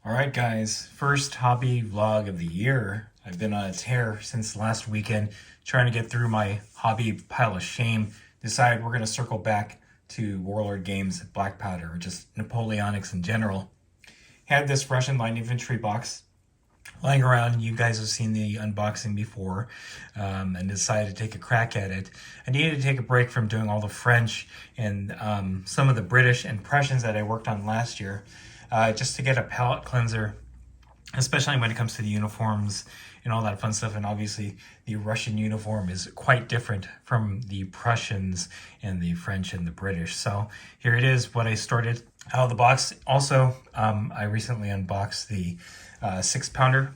Alright guys, first hobby vlog of the year. I've been on a tear since last weekend, trying to get through my hobby pile of shame. Decided we're going to circle back to Warlord games, Black Powder, or just Napoleonics in general. Had this Russian light infantry box lying around. You guys have seen the unboxing before, and decided to take a crack at it. I needed to take a break from doing all the French and some of the British and Prussians that I worked on last year. Just to get a palette cleanser, especially when it comes to the uniforms and all that fun stuff. And obviously the Russian uniform is quite different from the Prussians and the French and the British. So here it is, what I started out of the box. Also, I recently unboxed the 6-pounder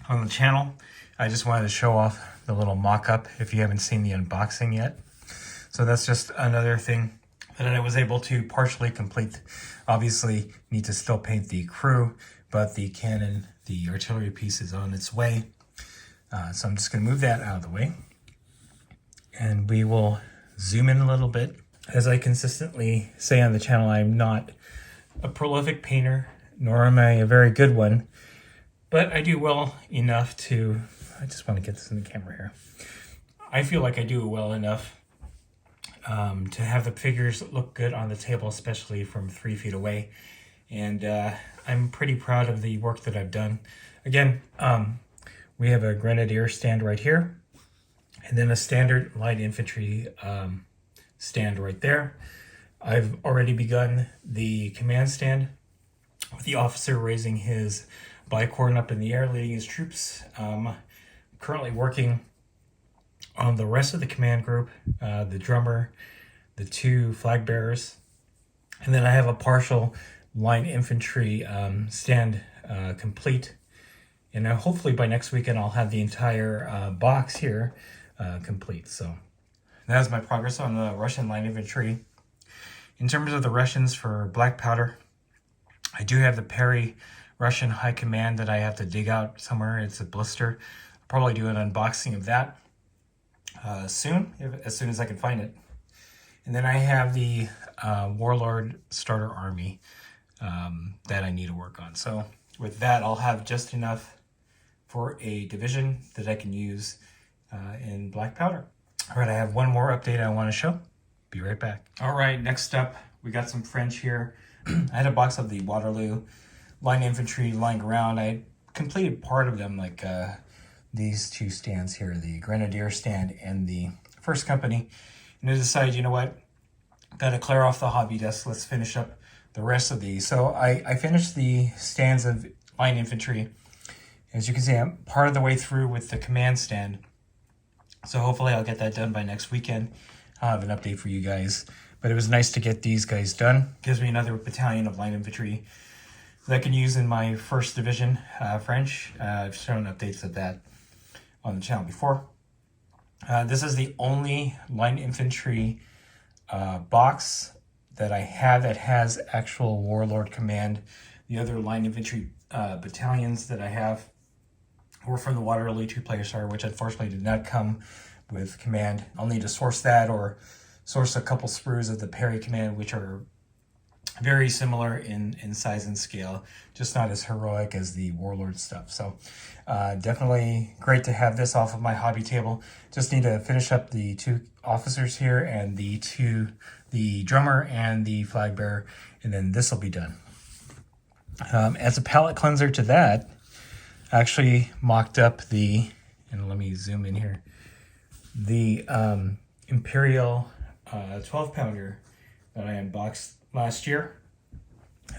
on the channel. I just wanted to show off the little mock-up if you haven't seen the unboxing yet. So that's just another thing that I was able to partially complete. Obviously, need to still paint the crew, but the cannon, the artillery piece is on its way. So I'm just going to move that out of the way. And we will zoom in a little bit. As I consistently say on the channel, I'm not a prolific painter, nor am I a very good one. But I do well enough to... I just want to get this in the camera here. I feel like I do well enough to have the figures look good on the table, especially from 3 feet away. And I'm pretty proud of the work that I've done. Again, we have a grenadier stand right here, and then a standard light infantry stand right there. I've already begun the command stand with the officer raising his bicorn up in the air, leading his troops. Currently working on the rest of the command group, the drummer, the 2 flag bearers, and then I have a partial line infantry stand complete. And hopefully by next weekend I'll have the entire box here complete. So that's my progress on the Russian line infantry. In terms of the Russians for Black Powder, I do have the Perry Russian High Command that I have to dig out somewhere. It's a blister. I'll probably do an unboxing of that soon, as soon as I can find it. And then I have the Warlord starter army that I need to work on. So with that, I'll have just enough for a division that I can use in Black Powder. All right, I have one more update I want to show. Be right back. All right, next up, we got some French here. I had a box of the Waterloo line infantry lying around. I completed part of them, like these 2 stands here, the Grenadier stand and the First Company. And I decided, you know what, got to clear off the hobby desk. Let's finish up the rest of these. So I finished the stands of line infantry. As you can see, I'm part of the way through with the command stand. So hopefully I'll get that done by next weekend. I'll have an update for you guys. But it was nice to get these guys done. Gives me another battalion of line infantry that I can use in my 1st Division French. I've shown updates of that on the channel before. This is the only line infantry box that I have that has actual Warlord command. The other line infantry battalions that I have were from the Waterloo 2-player starter, which unfortunately did not come with command. I'll need to source that or source a couple sprues of the Perry command, which are very similar in size and scale, just not as heroic as the Warlord stuff. So definitely great to have this off of my hobby table. Just need to finish up the 2 officers here and the drummer and the flag bearer, and then this will be done. As a palette cleanser to that, I actually mocked up the, and let me zoom in here, the Imperial 12-pounder that I unboxed last year.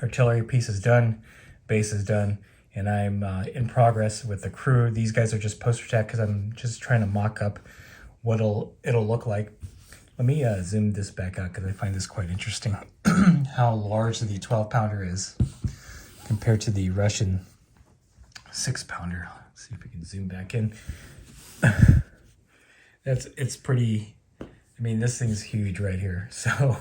Artillery piece is done, base is done, and I'm in progress with the crew. These guys are just poster tack because I'm just trying to mock up what it'll look like. Let me zoom this back out because I find this quite interesting. How large the 12-pounder is compared to the Russian 6-pounder. Let's see if we can zoom back in. It's pretty, I mean, this thing's huge right here. So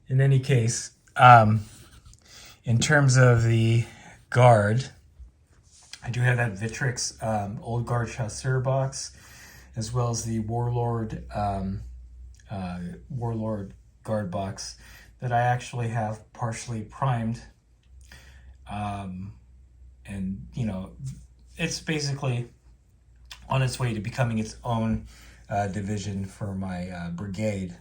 in any case, in terms of the guard, I do have that Vitrix Old Guard Chasseur box, as well as the Warlord Warlord guard box that I actually have partially primed And, you know, it's basically on its way to becoming its own division for my brigade.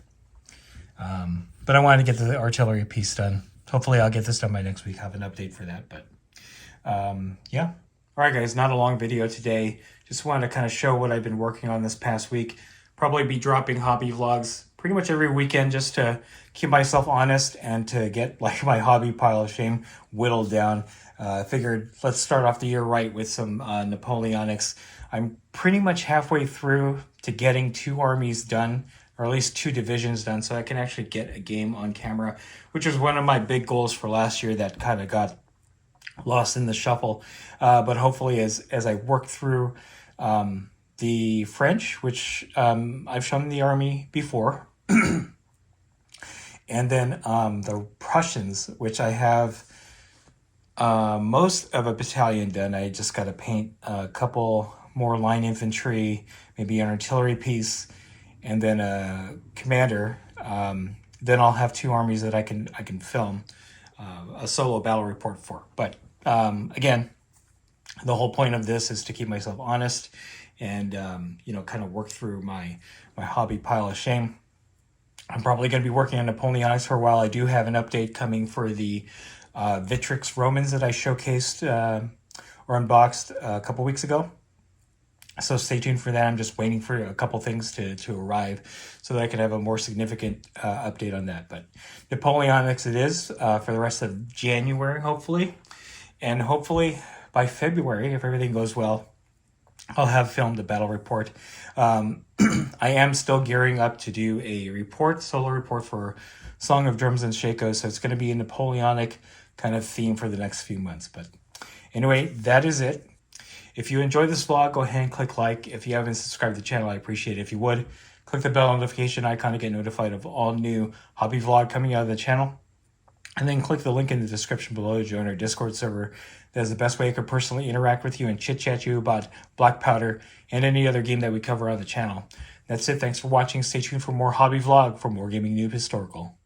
But I wanted to get the artillery piece done. Hopefully I'll get this done by next week. Have an update for that. But yeah. All right, guys, not a long video today. Just wanted to kind of show what I've been working on this past week. Probably be dropping hobby vlogs pretty much every weekend just to keep myself honest and to get like my hobby pile of shame whittled down. I figured let's start off the year right with some Napoleonics. I'm pretty much halfway through to getting 2 armies done, or at least 2 divisions done, so I can actually get a game on camera, which was one of my big goals for last year that kind of got lost in the shuffle. But hopefully as I work through the French, which I've shown the army before, and then the Prussians, which I have most of a battalion done. I just got to paint a couple more line infantry, maybe an artillery piece, and then a commander. Then I'll have 2 armies that I can film a solo battle report for. But again, the whole point of this is to keep myself honest and you know, kind of work through my hobby pile of shame. I'm probably going to be working on Napoleonics for a while. I do have an update coming for the Vitrix Romans that I showcased or unboxed a couple weeks ago. So stay tuned for that. I'm just waiting for a couple things to arrive so that I can have a more significant update on that. But Napoleonics it is for the rest of January, hopefully. And hopefully by February, if everything goes well, I'll have filmed a battle report. I am still gearing up to do a report, solo report for Song of Drums and Shakos. So it's going to be a Napoleonic kind of theme for the next few months. But anyway, that is it. If you enjoyed this vlog, go ahead and click like. If you haven't subscribed to the channel, I appreciate it. If you would, click the bell notification icon to get notified of all new hobby vlog coming out of the channel. And then click the link in the description below to join our Discord server. That is the best way I could personally interact with you and chit-chat you about Black Powder and any other game that we cover on the channel. That's it. Thanks for watching. Stay tuned for more hobby vlog from WarGamingNewb Historical.